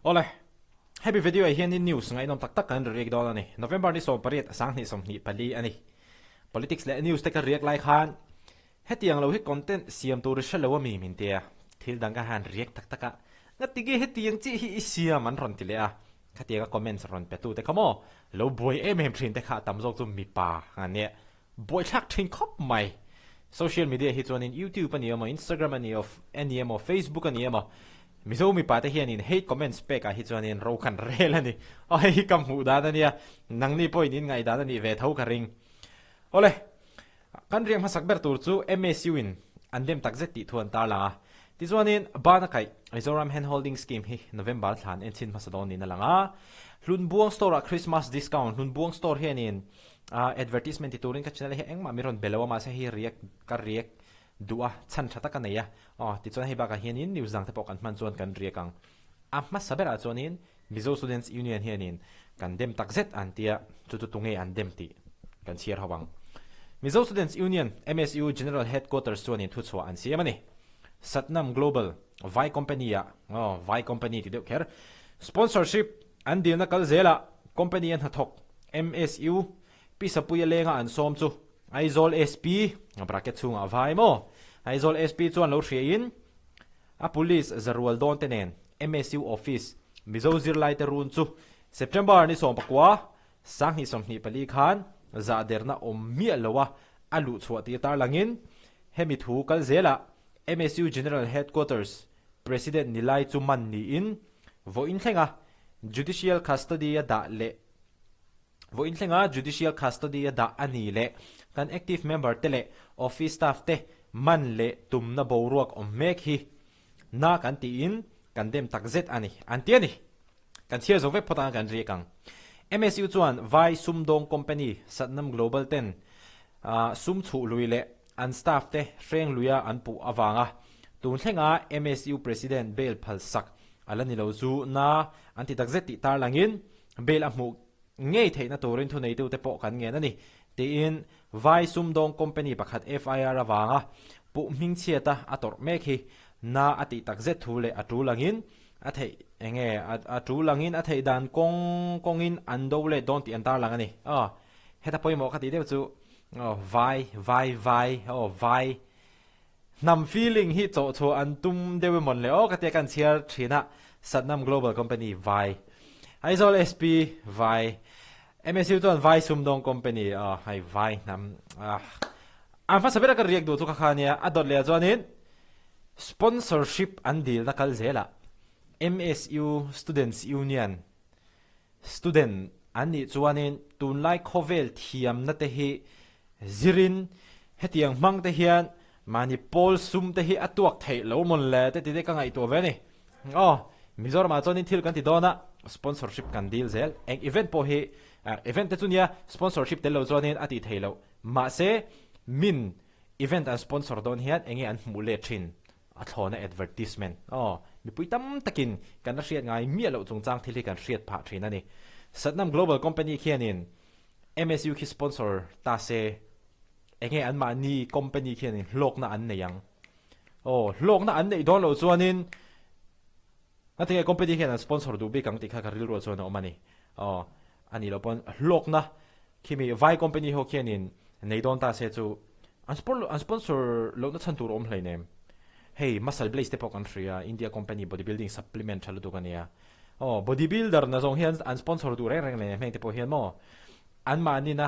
Ole, happy video hian in news ngai nom tak kan riek don ani. November ni som pariat sang ni som ni pali ani. Politics le news te ka riek lai khan. Hetiang lo hi content siam tur shalo mi min te. Thil dang ka han riek tak a. Ngatigi hetiang chi hi siam an ron ti le a. Khatia ka comments ron pe tu te khamo. Lo boy em thin te kha tam jok zum mi pa ane. Boy thak thin khop mai. Social media hi chuan in YouTube ani amo Instagram ani of amo Facebook ani amo. Mizo mi pa te hian in hate comments pe ka hi chuan in ro khan rel ani ai kam hu da ania nang ni point in ngai da ani ve thau ka ring ole kan riang hasak ber tur chu MSU in andem tak zet ti thuan tar la ti chuan in bana kai Mizoram Handholding scheme hi November thlan en chin masadon ni na langa Hlunbuang store Christmas discount Hlunbuang store hian in advertisement ti turin ka channel hi engma miron belawa ma se hi riek ka riek dua chan thata ka neya ti chuan hei ba ka hian in news jang te pok kan man chuan kan riekang ma sabera chuan in Mizo Students Union hian in kan dem tak zet an tia chu tunge an dem ti kan chiar hawang Mizo Students Union MSU General Headquarters chuan in thu chwa an siam ani Satnam Global Vai company ya Vai company ti deuh kher sponsorship an dil na kal zela company an hathok MSU pisapuya lenga an som chu Aizol SP bracket chunga vai mo Aizol SP chuan lo hriin a police zarwal don tenen MSU office Mizo zirlai te run chu September ni som pakwa sang hi som ni pali khan za derna mi lowa alu chhuati tar langin hemi thu kal zela MSU General Headquarters President Nilai Chuman ni in vo in thenga judicial custody da le vo in thenga judicial custody da ani le kan active member tele office staff te man le tumna boruak mek hi na kan ti in kan dem takzet ani antiani kan chia zo ve phota kan ri kang MSU chuan Vai Sumdong company Satnam Global 10 sum chu luile an staff te freng luya an pu awanga tun thlenga MSU president Bel Phalsak alani lo zu na anti takzet ti tar langin bel amu ngei theina torin thu nei tu te po kan nge nani ti in Vai Sumdong company pakhat FIR awanga pu ming chiata ator mek hi na ati takzet thule atu langin athei enge atu langin athei dan kongin andole don't ti antar langani heta poimo khati deu chu vai nam feeling hi cho antum dewe mon le kate kan chiar thina Satnam Global Company Vai Aizol SP Vai MSU chuan Vai Sumdong company hai Vai nam fa sabera ka riek do chu khania adot le chuanin sponsorship an deal na kal zela MSU Students Union student ani chuanin tunlai khovel thiam na te hi zirin hetiang mang te hian mani pol sum te hi atuak thei lo mon le te ti ka ngai to ve ni Mizoram a chuanin thil kan ti dona sponsorship kan deal zel eng event po hi event te chunia sponsorship te lo chuanin ati thei lo ma se min event an sponsor don hian enge an mule thin a thlona advertisement mi puitam takin kan a hriat ngai mi lo chungchang thili kan hriat pha thin ani Satnam Global Company khianin MSU ki sponsor ta se enge an ma ni company khianin hlokna an neyang hlokna an nei don lo chuanin atinga company khian sponsor du bi kang ti kha ka ril ro chuan omani ani lo pon hlokna kimi Vai company ho khianin nei don ta se chu an sponsor lo na chan tur om hlai nem hey muscle blaze te pok an thria India company bodybuilding supplement chalu tu kania bodybuilder na zong hian an sponsor du reng le meng te po hian mo an ma ni na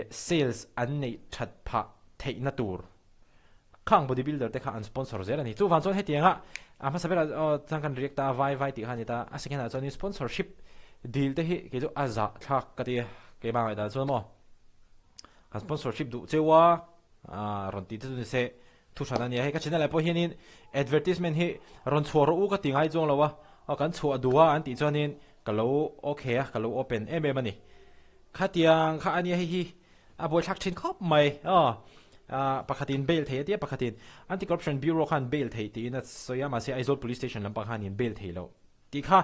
sales an nei that pha theina tur khang bodybuilder te kha an sponsor zer ani chu van chon hetianga ama sabela changkan reacta vai ti hanita aseken chon sponsorship deal te hi ke jo aza thak ka ti ke ba da chu mo sponsorship du chewa ron ti tu se thu thana ni he ka channel po hianin advertisement hi ron chhoro u ka tingai jong lawa kan chhu aduwa an ti chonin kalo okay kalo open mani khatiang kha ani hi aboi thak thin khop mai pakhatin bail thei tia pakhatin anti corruption bureau khan bail thei ti na soyama se Aizol police station lam pakhanin bail thei lo ti kha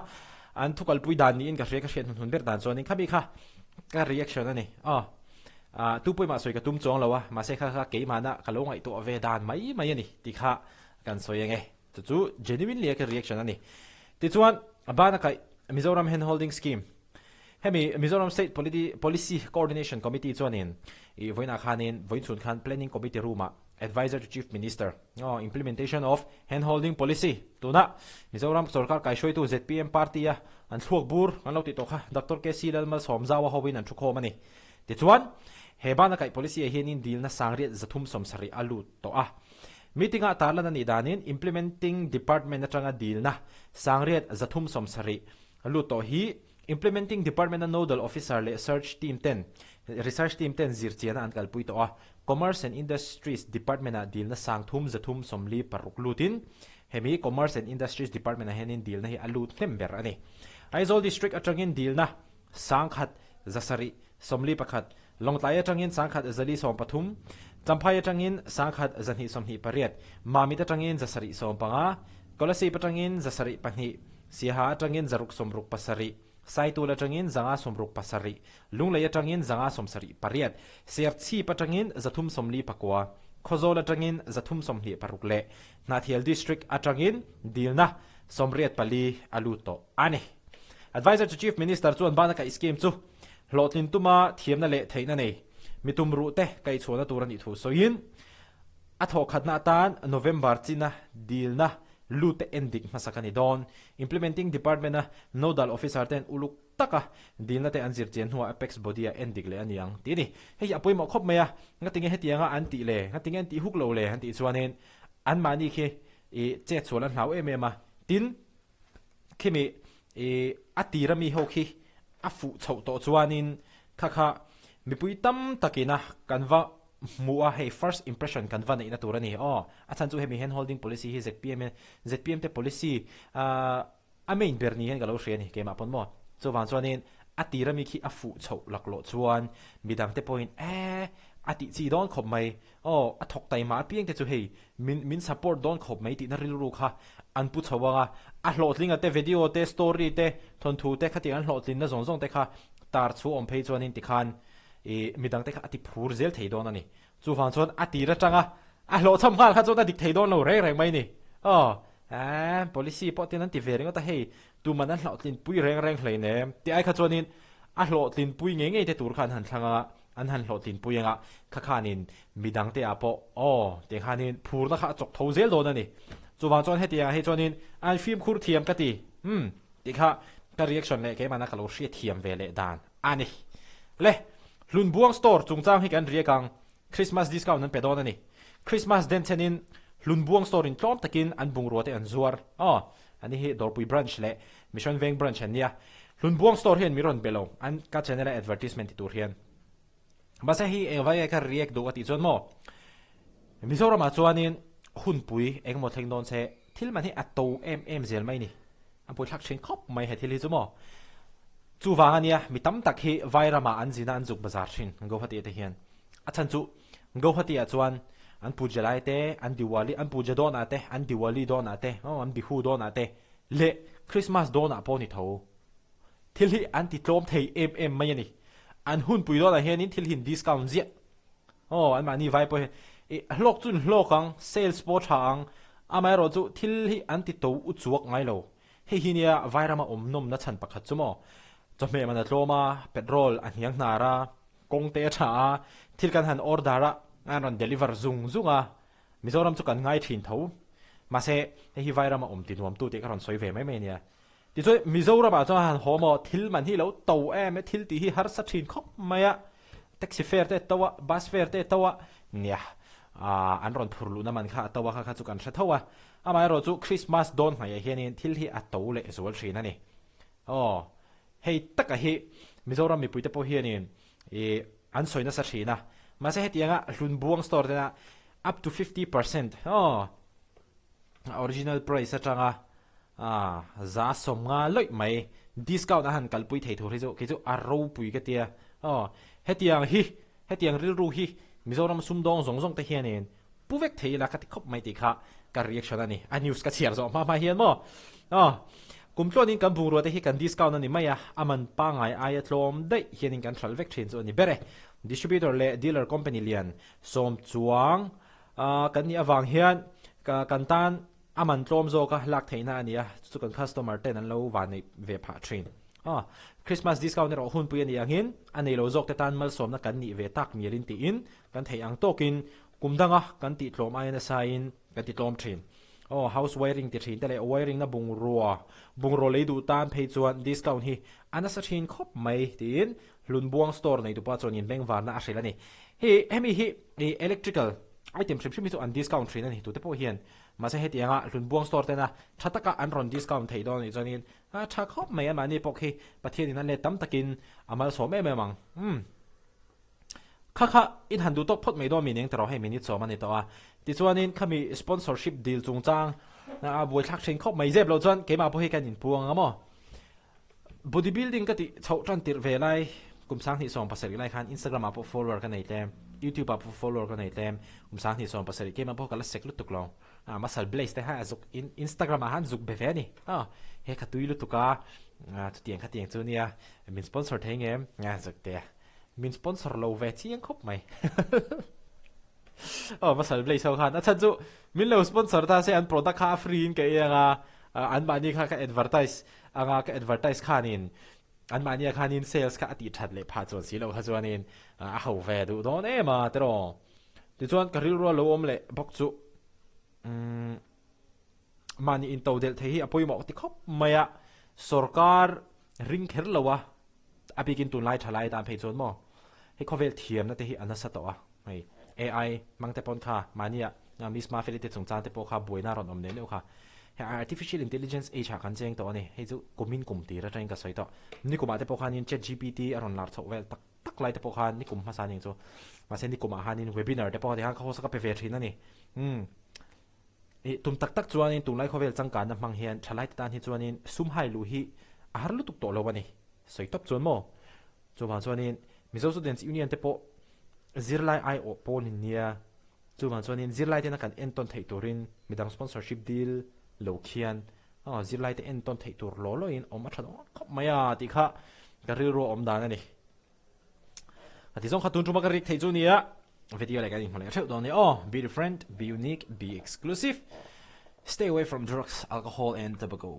an thukal pui dan ni in ka hriat hun ber dan chonin khabi kha ka reaction ani tu pui ma soi ka tum chong lawa ma se kha ke mana kalo ngai to ve dan mai ani ti kha kan soyenge chu genuinely ka reaction ani ti chuan abana kai Mizoram Handholding Scheme hemi Mizoram State Policy Coordination Committee chuanin I voina khanin voin chun khan planning committee ruma advisor to chief minister implementation of handholding policy tuna Mizoram sarkar kai shoi tu ZPM party a an thuak bur an lo ti to kha Dr. KC Lalma somzawa howin an thukho mani ti chuan hebana kai policy a hianin deal na sangri zathum somsari alu to a meeting a tarlan ani danin implementing department atanga deal na sangriat zathum somsari alu to hi implementing department nodal officer le research team 10 zirchiana an kalpui to a commerce and industries department a deal na sangthum zathum somli paruklutin hemi commerce and industries department a henin deal na hi alu thember ani Aizol district atangin deal na sangkhat zasari somli pakhat longtlai atangin sangkhat zali som pathum champhai atangin sangkhat zanhi somhi pariat mami atangin zasari som panga kolasi patangin zasari panghi siha atangin zaruk somruk pasari Saitul atangin zanga somruk pasari lunglai atangin zanga somsari pariat serchi patangin zathum somli pakwa khozol atangin zathum somli parukle Nathiel district atangin dilna somriat pali aluto ane advisor to chief minister chuan bana ka scheme chu hlotlin tuma thiamna le theina nei mitum ru te kai chona turani thu soin atho khatna tan November china dilna lute ending masakani don implementing department na nodal officer ten uluk taka dilna te anzir chen huwa apex body a ending le aniang tini hei apoi mo khop maya ngatinge hetianga anti le ngatinge anti huk lo le anti chuanen an mani khe e che cholan hlau emema tin khimi e atirami hoki afu chho to chuanin khakha mipui tam takina kanwa mua hey first impression kanwa nei na turani achan chu hemi handholding policy hi ZPM te policy main berni hen galo hriani kema pon mo chuwan chuanin atirami khi afu chho laklo chuan midang te point ati chi don khop mai athok tai ma pieng te chu hei min support don khop mai ti na rilu kha an pu chawanga a hlotlinga te video te story te thon thu te khati an hlotlin na zong zong te kha tar chu om phei chuanin ti khan midang te kha ati phur zel thei don ani chu wang chuan ati ra tanga a hlo cham khal kha chu ta dik thei don lo reng mai ni policy po tin an ti vering ta hei tu man an hlotlin pui reng hlei ne ti ai kha chuanin a hlotlin pui nge te tur khan han thlanga an han hlotlin puyenga khakhanin midang te apo te khanin phur na kha chok tho zel don ani chuwang chuan hetia he chuanin an film khur thiam ka ti ti kha ka reaction le ke mana kalo hria thiam vele dan ani le Hlunbuang store chungchang hi kan riakang Christmas discount an pedon ani Christmas den chenin Hlunbuang store in tlom takin an bungrote an zuar ani hi dorpui branch le mission veng branch ania Hlunbuang store hian miron belo an ka channel advertisement ti tur hian basa hi vai ka react do ati chon mo Mizoram a chuanin hunpui engmo thlengdon che thilman hi ato zel mai ni an pui thak thin khop mai he thili chumo chuwang ania mitam tak hi vairama anjina anjuk bazar thin go hati te hian achan chu go hati a chuan an pujalai te an diwali an puja don ate an diwali don ate an bihu don ate le Christmas don a poni tho thil hi an ti tlom thei mai ani an hunpui don a hianin thil hin discount zia an mani vai po hlok chun hlokang sales spot hang amai ro chu thil hi an ti to u chuak ngai lo he hinia vairama omnom na chan pakhat chumo chome mana tloma petrol an hiang nara kongte tha thil kan han ordera an deliver zunga Mizoram chu kan ngai thin tho mase hi vairama omti nuam tu te karon soi ve mai nia ti choi Mizoram a cha han homo thil man hi lo to thil ti hi har sa thin khop maya taxi fare te tawa bus fare te tawa nia an ron phurlu na man kha tawa kha chu kan tha thawa amai ro chu Christmas don mai hianin thil hi ato le zol thina ni hei taka hi Mizoram mi puite po hianin an soina sa thina mase hetianga Hlunbuang store na up to 50% original price atanga za somnga loi mai discount han kalpui thei thori jo ke jo aro pui ka tia hetiang ril ru hi Mizoram sumdong zong te hianin puvek theila ka ti khop mai ti kha ka reaction ani a news ka chiar zo ma hian mo kumtlonin kan bungro te hi kan discount ani maya aman pangai aya tlom dei hianin kan thalvek thin zo ni bere distributor le dealer company lian som chuang kan ni awang hian ka kan tan aman tlom zo ka lak theina ania chu kan customer ten an lo van nei ve pha thin Christmas discount ro hun pu ani angin anei lo zok te tan mal som na kan ni ve tak mirin ti in kan thei ang tokin kumdanga kan ti tlom ai na sain kan ti tlom thin house wiring ti thin tele wiring na bungro le du tan phei chuan discount hi anasa thin khop mai tin Hlunbuang store nei tu pa chon in beng van na a ni hi electrical item ship mi chu an discount thin ani tu te po hian ma se heti anga Hlunbuang store te na thataka an ron discount thei don ni chonin tha khop mai an mani pok hi pathian in an le tam takin amal so me mang kha in handu tok phot mai do meaning tro he minute so mani to a ti chuanin khami sponsorship deal chungchang na a boi thak thin khop mai zeb lo chuan ke ma po he kan in puang amo bodybuilding ka ti chau tran tir ve lai kumsang ni som pasari lai khan Instagram apo follower ka nei tem YouTube apo follower ka nei tem kumsang ni som pasari ke ma po kala sek lu tuk long masal blaze te ha azuk in Instagram han zuk be ve ni he ka tuilu tuka tu tiang kha tiang chu nia min sponsor thei ngem nga zuk te min sponsor lo ve chiang khop mai masal blaze ho khan acha chu min lo sponsor ta se an product kha free in ke anga an ba ni kha ka advertise anga ka advertise khanin an mania khanin sales ka ati that le pha chon si lo kha chuanin a ho ve du don e ma tero ti chuan ka ril ro lo om le bok chu mani in to del the hi apoi mo ti khop maya sarkar ring kher lawa apikin tun lai thalai dan phei chon mo he khovel thiam na te hi anasa to a mai AI mangte pon kha mania misma felite chungchan te po kha buaina ron om ne ne kha artificial intelligence age ha kan cheng to ani he chu kumin kum ti ra train ka soi to ni kuma te po khanin chat gpt aron lar chho wel tak lai te po khan ni kum ma sa ning chu ma se ni kuma hanin webinar te po de ha kho sa ka pe ve thin ani tum tak chuanin tum lai khovel changkan na mang hian thalai tan hi chuanin sum hai lu hi har lu tuk to lo wani soi top chuan mo chuwa chuanin Mizo Students Union te po zirlai ai o pon nia chuwa chuanin zirlai te na kan enton thei turin midang sponsorship deal lo khian zirlai te enton thei tur lo in om athan khop maya ti kha garil ro om dan ani ati zong khatun tuma garik thei chu nia video like ani mole theu don ni be different, be unique, be exclusive, stay away from drugs, alcohol and tobacco.